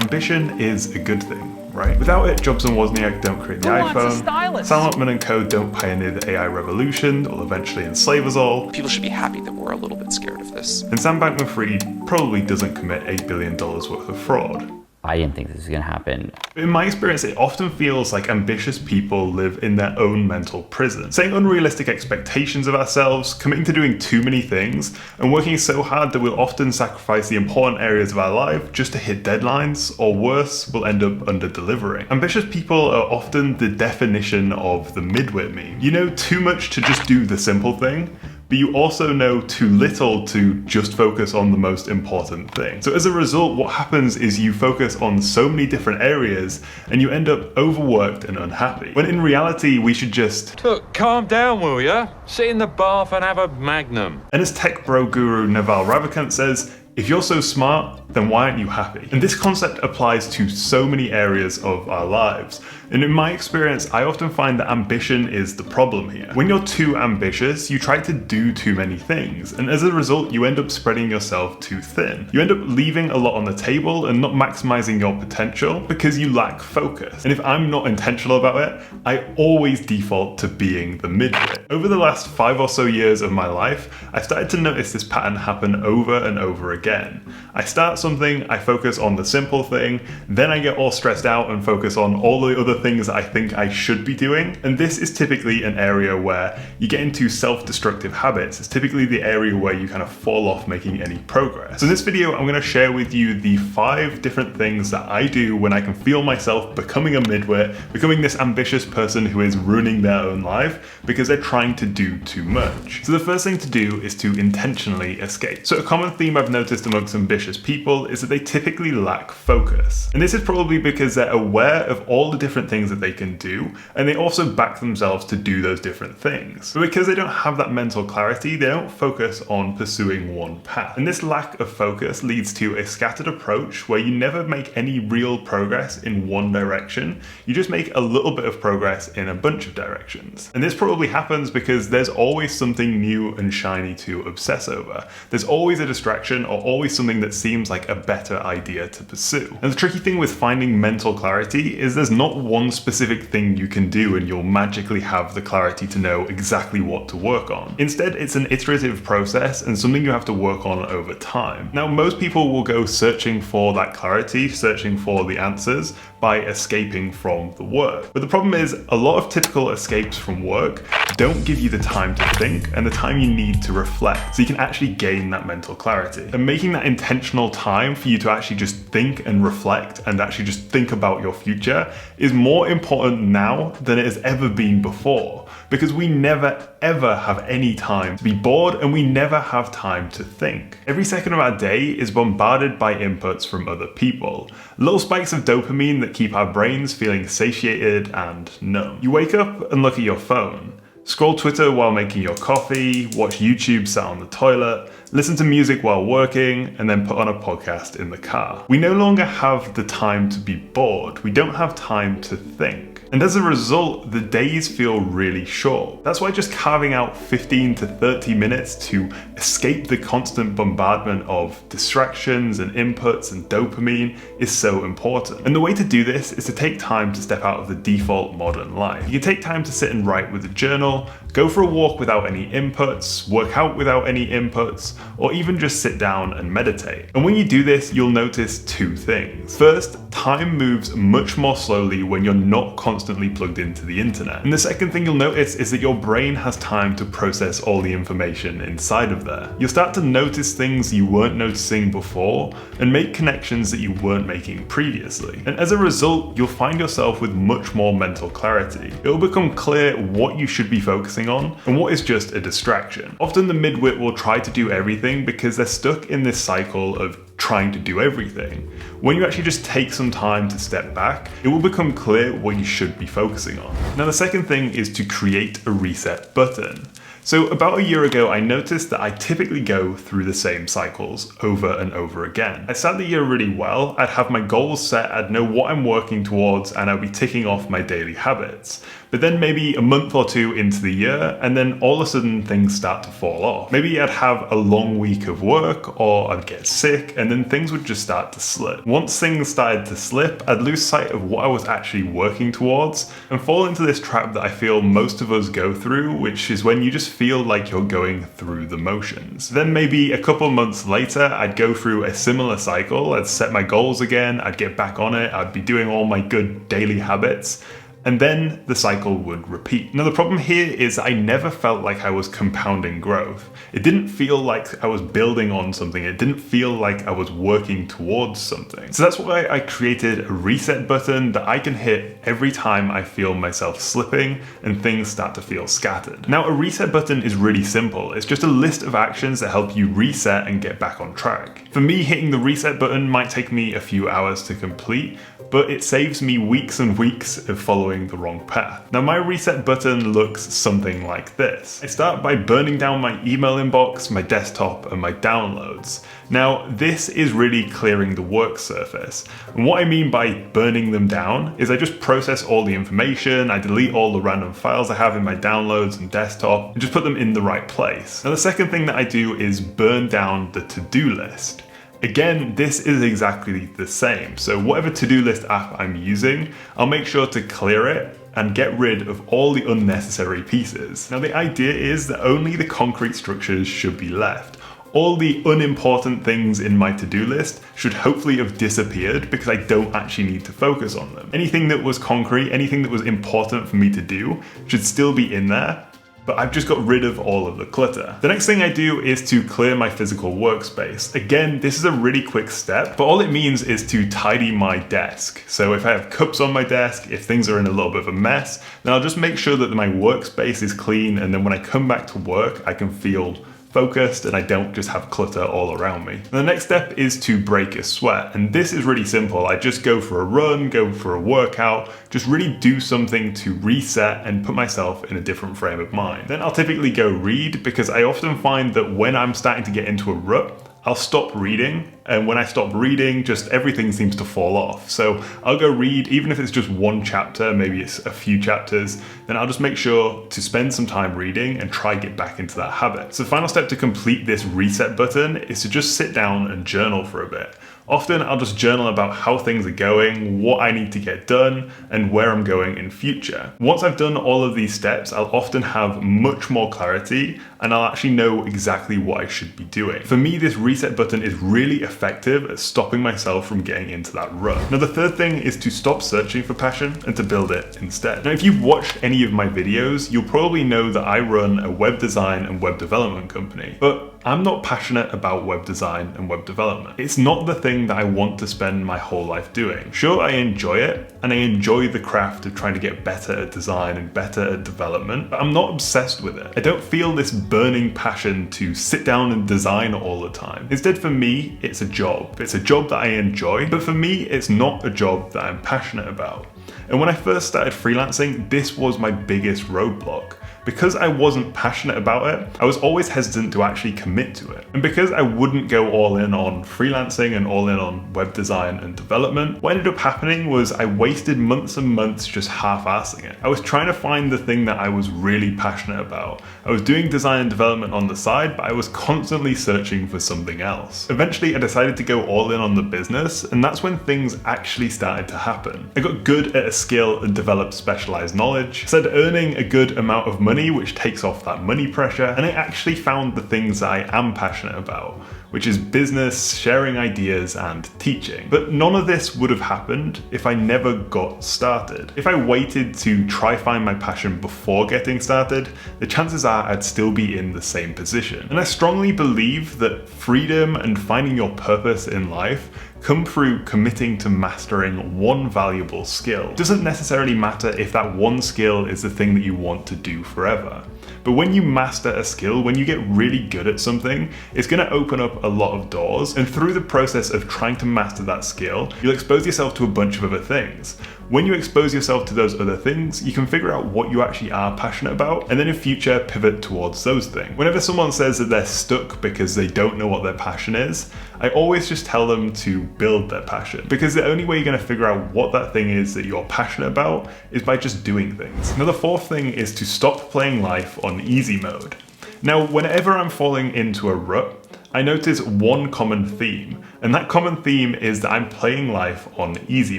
Ambition is a good thing, right? Without it, Jobs and Wozniak don't create the iPhone, Sam Altman and co don't pioneer the AI revolution that will eventually enslave us all. People should be happy that we're a little bit scared of this. And Sam Bankman-Fried probably doesn't commit $8 billion worth of fraud. I didn't think this was going to happen. In my experience, it often feels like ambitious people live in their own mental prison, setting unrealistic expectations of ourselves, committing to doing too many things, and working so hard that we'll often sacrifice the important areas of our life just to hit deadlines, or worse, we'll end up under-delivering. Ambitious people are often the definition of the midwit meme. You know too much to just do the simple thing, but you also know too little to just focus on the most important thing. So as a result, what happens is you focus on so many different areas and you end up overworked and unhappy. When in reality, we should just... Look, calm down, will ya? Sit in the bath and have a Magnum. And as tech bro guru Naval Ravikant says, if you're so smart, then why aren't you happy? And this concept applies to so many areas of our lives. And in my experience, I often find that ambition is the problem here. When you're too ambitious, you try to do too many things. And as a result, you end up spreading yourself too thin. You end up leaving a lot on the table and not maximizing your potential because you lack focus. And if I'm not intentional about it, I always default to being the midwit. Over the last 5 or so years of my life, I started to notice this pattern happen over and over again. I start something, I focus on the simple thing, then I get all stressed out and focus on all the other things that I think I should be doing. And this is typically an area where you get into self-destructive habits. It's typically the area where you kind of fall off making any progress. So in this video, I'm going to share with you the 5 different things that I do when I can feel myself becoming a midwit, becoming this ambitious person who is ruining their own life because they're trying to do too much. So the first thing to do is to intentionally escape. So a common theme I've noticed amongst ambitious people is that they typically lack focus. And this is probably because they're aware of all the different things that they can do, and they also back themselves to do those different things. But because they don't have that mental clarity, they don't focus on pursuing one path. And this lack of focus leads to a scattered approach where you never make any real progress in one direction. You just make a little bit of progress in a bunch of directions. And this probably happens because there's always something new and shiny to obsess over. There's always a distraction or always something that seems like a better idea to pursue. And the tricky thing with finding mental clarity is there's not one specific thing you can do and you'll magically have the clarity to know exactly what to work on. Instead, it's an iterative process and something you have to work on over time. Now, most people will go searching for that clarity, searching for the answers by escaping from the work. But the problem is a lot of typical escapes from work don't give you the time to think and the time you need to reflect so you can actually gain that mental clarity. And making that intentional time for you to actually just think and reflect and actually just think about your future is more important now than it has ever been before, because we never ever have any time to be bored and we never have time to think. Every second of our day is bombarded by inputs from other people. Little spikes of dopamine that keep our brains feeling satiated and numb. You wake up and look at your phone. Scroll Twitter while making your coffee, watch YouTube sat on the toilet, listen to music while working, and then put on a podcast in the car. We no longer have the time to be bored. We don't have time to think. And as a result, the days feel really short. That's why just carving out 15 to 30 minutes to escape the constant bombardment of distractions and inputs and dopamine is so important. And the way to do this is to take time to step out of the default modern life. You can take time to sit and write with a journal, go for a walk without any inputs, work out without any inputs, or even just sit down and meditate. And when you do this, you'll notice 2 things. First, time moves much more slowly when you're not constantly plugged into the internet. And the second thing you'll notice is that your brain has time to process all the information inside of there. You'll start to notice things you weren't noticing before and make connections that you weren't making previously. And as a result, you'll find yourself with much more mental clarity. It'll become clear what you should be focusing on and what is just a distraction. Often the midwit will try to do everything because they're stuck in this cycle of trying to do everything. When you actually just take some time to step back, it will become clear what you should be focusing on. Now, the second thing is to create a reset button. So about a year ago, I noticed that I typically go through the same cycles over and over again. I'd start the year really well, I'd have my goals set, I'd know what I'm working towards, and I'd be ticking off my daily habits. But then maybe a month or two into the year, and then all of a sudden things start to fall off. Maybe I'd have a long week of work, or I'd get sick, and then things would just start to slip. Once things started to slip, I'd lose sight of what I was actually working towards, and fall into this trap that I feel most of us go through, which is when you just feel like you're going through the motions. Then maybe a couple months later, I'd go through a similar cycle. I'd set my goals again, I'd get back on it, I'd be doing all my good daily habits, and then the cycle would repeat. Now the problem here is I never felt like I was compounding growth. It didn't feel like I was building on something. It didn't feel like I was working towards something. So that's why I created a reset button that I can hit every time I feel myself slipping and things start to feel scattered. Now a reset button is really simple. It's just a list of actions that help you reset and get back on track. For me, hitting the reset button might take me a few hours to complete, but it saves me weeks and weeks of following the wrong path. Now my reset button looks something like this. I start by burning down my email inbox, my desktop, and my downloads. Now this is really clearing the work surface. And what I mean by burning them down is I just process all the information, I delete all the random files I have in my downloads and desktop, and just put them in the right place. Now the second thing that I do is burn down the to-do list. Again, this is exactly the same. So whatever to-do list app I'm using, I'll make sure to clear it and get rid of all the unnecessary pieces. Now the idea is that only the concrete structures should be left. All the unimportant things in my to-do list should hopefully have disappeared because I don't actually need to focus on them. Anything that was concrete, anything that was important for me to do should still be in there, but I've just got rid of all of the clutter. The next thing I do is to clear my physical workspace. Again, this is a really quick step, but all it means is to tidy my desk. So if I have cups on my desk, if things are in a little bit of a mess, then I'll just make sure that my workspace is clean, and then when I come back to work, I can feel focused and I don't just have clutter all around me. And the next step is to break a sweat, and this is really simple. I just go for a run, go for a workout, just really do something to reset and put myself in a different frame of mind. Then I'll typically go read, because I often find that when I'm starting to get into a rut, I'll stop reading, and when I stop reading, just everything seems to fall off. So I'll go read, even if it's just one chapter, maybe it's a few chapters, then I'll just make sure to spend some time reading and try get back into that habit. So the final step to complete this reset button is to just sit down and journal for a bit. Often I'll just journal about how things are going, what I need to get done, and where I'm going in future. Once I've done all of these steps, I'll often have much more clarity, and I'll actually know exactly what I should be doing. For me, this reset button is really effective at stopping myself from getting into that rut. Now the third thing is to stop searching for passion and to build it instead. Now if you've watched any of my videos, you'll probably know that I run a web design and web development company, but I'm not passionate about web design and web development. It's not the thing that I want to spend my whole life doing. Sure, I enjoy it, and I enjoy the craft of trying to get better at design and better at development, but I'm not obsessed with it. I don't feel this burning passion to sit down and design all the time. Instead, for me, it's a job. It's a job that I enjoy, but for me, it's not a job that I'm passionate about. And when I first started freelancing, this was my biggest roadblock. Because I wasn't passionate about it, I was always hesitant to actually commit to it. And because I wouldn't go all in on freelancing and all in on web design and development, what ended up happening was I wasted months and months just half-assing it. I was trying to find the thing that I was really passionate about. I was doing design and development on the side, but I was constantly searching for something else. Eventually, I decided to go all in on the business, and that's when things actually started to happen. I got good at a skill and developed specialized knowledge, started earning a good amount of money, which takes off that money pressure, and I actually found the things that I am passionate about, which is business, sharing ideas, and teaching. But none of this would have happened if I never got started. If I waited to try find my passion before getting started, the chances are I'd still be in the same position. And I strongly believe that freedom and finding your purpose in life come through committing to mastering one valuable skill. It doesn't necessarily matter if that one skill is the thing that you want to do forever. But when you master a skill, when you get really good at something, it's going to open up a lot of doors. And through the process of trying to master that skill, you'll expose yourself to a bunch of other things. When you expose yourself to those other things, you can figure out what you actually are passionate about, and then in future pivot towards those things. Whenever someone says that they're stuck because they don't know what their passion is, I always just tell them to build their passion, because the only way you're going to figure out what that thing is that you're passionate about is by just doing things. Now, the fourth thing is to stop playing life on easy mode. Now, whenever I'm falling into a rut, I notice one common theme, and that common theme is that I'm playing life on easy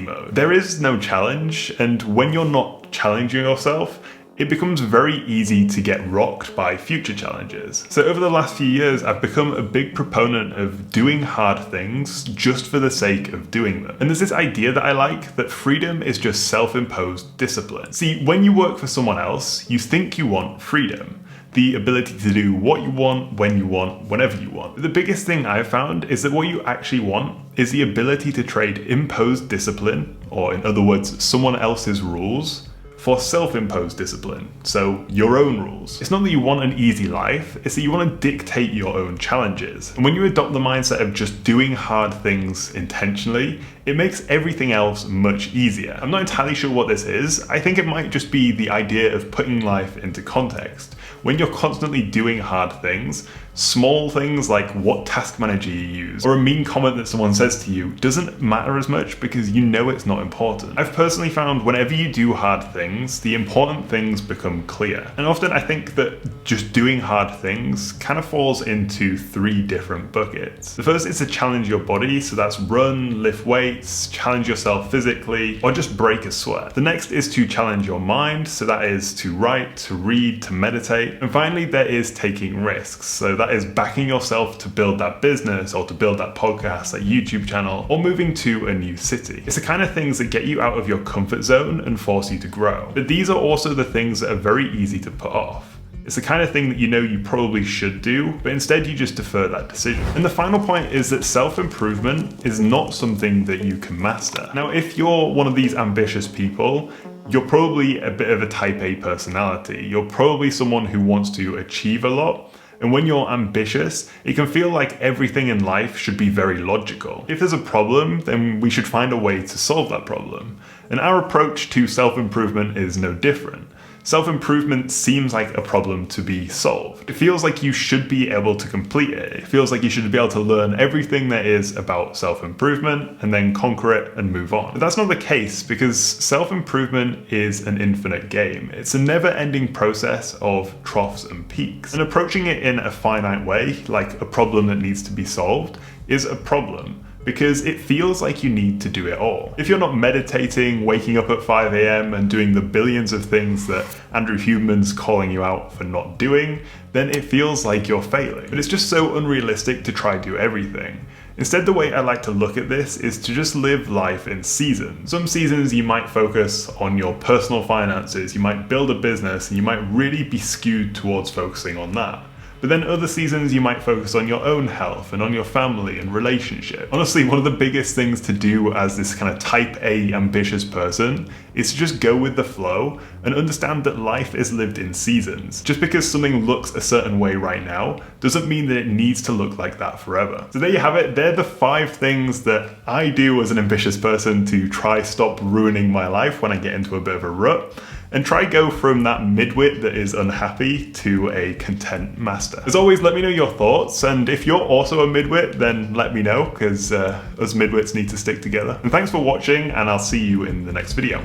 mode. There is no challenge, and when you're not challenging yourself, it becomes very easy to get rocked by future challenges. So over the last few years, I've become a big proponent of doing hard things just for the sake of doing them. And there's this idea that I like, that freedom is just self-imposed discipline. See, when you work for someone else, you think you want freedom. The ability to do what you want, when you want, whenever you want. But the biggest thing I've found is that what you actually want is the ability to trade imposed discipline, or in other words, someone else's rules, for self-imposed discipline, so your own rules. It's not that you want an easy life, it's that you want to dictate your own challenges. And when you adopt the mindset of just doing hard things intentionally, it makes everything else much easier. I'm not entirely sure what this is. I think it might just be the idea of putting life into context. When you're constantly doing hard things, small things like what task manager you use, or a mean comment that someone says to you doesn't matter as much because you know it's not important. I've personally found whenever you do hard things, the important things become clear. And often I think that just doing hard things kind of falls into three different buckets. The first is to challenge your body, so that's run, lift weights, challenge yourself physically, or just break a sweat. The next is to challenge your mind, so that is to write, to read, to meditate. And finally, there is taking risks. So that is backing yourself to build that business, or to build that podcast, that YouTube channel, or moving to a new city. It's the kind of things that get you out of your comfort zone and force you to grow. But these are also the things that are very easy to put off. It's the kind of thing that you know you probably should do, but instead you just defer that decision. And the final point is that self-improvement is not something that you can master. Now, if you're one of these ambitious people, you're probably a bit of a type A personality. You're probably someone who wants to achieve a lot. And when you're ambitious, it can feel like everything in life should be very logical. If there's a problem, then we should find a way to solve that problem. And our approach to self-improvement is no different. Self-improvement seems like a problem to be solved. It feels like you should be able to complete it. It feels like you should be able to learn everything there is about self-improvement and then conquer it and move on. But that's not the case, because self-improvement is an infinite game. It's a never-ending process of troughs and peaks. And approaching it in a finite way, like a problem that needs to be solved, is a problem, because it feels like you need to do it all. If you're not meditating, waking up at 5 a.m. and doing the billions of things that Andrew Huberman's calling you out for not doing, then it feels like you're failing. But it's just so unrealistic to try to do everything. Instead, the way I like to look at this is to just live life in seasons. Some seasons you might focus on your personal finances, you might build a business, and you might really be skewed towards focusing on that. But then other seasons you might focus on your own health and on your family and relationship. Honestly, one of the biggest things to do as this kind of type A ambitious person is to just go with the flow and understand that life is lived in seasons. Just because something looks a certain way right now doesn't mean that it needs to look like that forever. So there you have it. They're the 5 things that I do as an ambitious person to try stop ruining my life when I get into a bit of a rut, and try go from that midwit that is unhappy to a content master. As always, let me know your thoughts, and if you're also a midwit, then let me know, because us midwits need to stick together. And thanks for watching, and I'll see you in the next video.